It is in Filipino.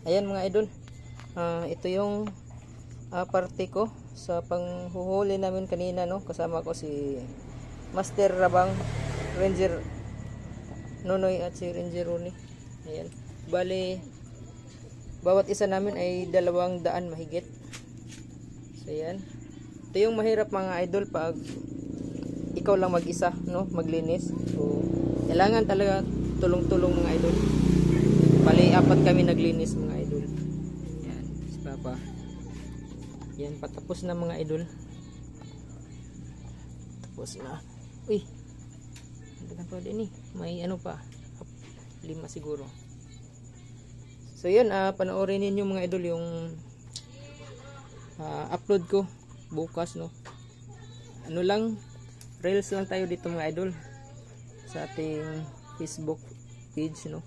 Ayan mga idol, ito yung parte ko sa panghuhuli namin kanina, no. Kasama ko si Master Rabang, Ranger Nonoy at si Ranger Rooney. Ayan, bali bawat isa namin ay 200 mahigit. So ayan, ito yung mahirap mga idol pag ikaw lang mag-isa, no, maglinis. So kailangan talaga tulong-tulong mga idol. Bali 4 kami naglinis mga idol. Yan, si Papa. Yan, patapos na mga idol. Tapos na. Uy, hindi pa din eh. May ano pa, 5 siguro. So yan, panoorin ninyo mga idol yung upload ko bukas, no. Ano lang, reels lang tayo dito mga idol sa ating Facebook page, no.